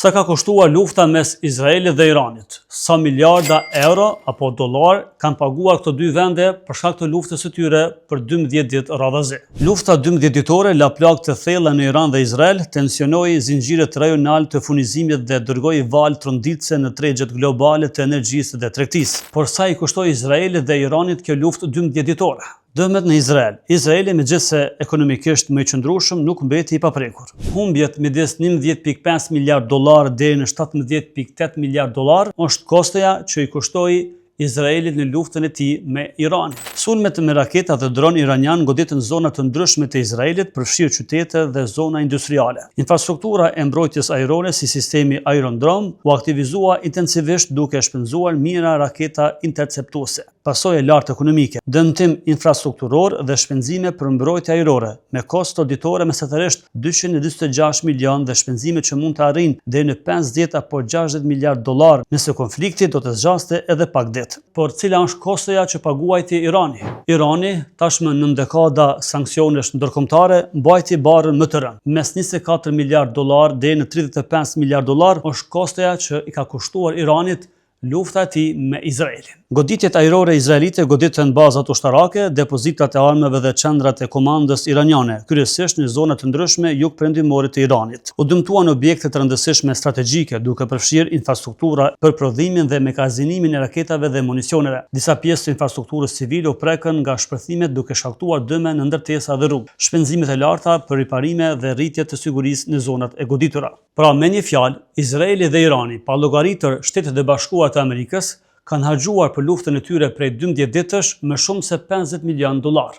Sa ka kushtuar lufta mes Izraelit dhe Iranit? Sa miliarda euro apo dollar kanë paguar këto dy vende për shkak të luftës së tyre për 12 ditë radhazi? Lufta 12 ditore la plagë të thella në Iran dhe Izrael, tensionoi zinxhiret rajonal të furnizimit dhe dërgoi valë tronditëse në tregjet globale të energjisë dhe tregtisë. Por sa i kushtoi Izraelit dhe Iranit kjo luftë 12 ditore? Dëmet në Izrael. Izraeli, megjithse ekonomikisht më i qëndrueshëm, nuk mbeti i paprekur. Humbjet midis 11.5 miliard dollar deri në 17.8 miliard dollar është kostoja që i kushtoi Izraelit në luftën e tij me Iranin. Sulmet me raketa dhe dron iranian goditën zona të ndryshme të Izraelit, përfshirë qytete dhe zona industriale. Infrastruktura e mbrojtjes ajrore si sistemi Iron Dome u aktivizua intensivisht duke shpenzuar mijëra raketa interceptuese. Pasojë lartë ekonomike, dëmtim infrastrukturor dhe shpenzime për mbrojtje ajrore, me kosto ditore mesatërisht 246 milion dhe shpenzime që mund të arrijnë deri në 50 apo 60 miliard dollar nëse konflikti do të zgjaste edhe pak ditë. Por cila është kostoja që paguajti Irani? Irani, tashmë në dekada sanksionesh ndërkombëtare, mbajti barrën më të rëndë. Mes 24 miliard dollar deri në 35 miliard dollar është kostoja që i ka kushtuar Iranit lufta e tij me Izraelin. Goditjet ajrore izraelite goditën bazat ushtarake, depozitat e armëve dhe qendrat e komandës iraniane, kryesisht në zona të ndryshme jugperëndimore të Iranit. U dëmtuan objekte të rëndësishme strategjike, duke përfshirë infrastruktura për prodhimin dhe mekazinimin e raketave dhe municioneve. Disa pjesë të infrastrukturës civile u prekën nga shpërthimet duke shkaktuar dëme në ndërtesa dhe rrugë, shpenzimet e larta për riparime dhe rritje të sigurisë në zonat e goditura. Pra, me një fjalë, Izraeli dhe Irani, pa llogaritur Shtetet e Bashkuara të Amerikës, kanë harxuar për luftën e tyre prej 12 ditësh më shumë se 50 milion dollar.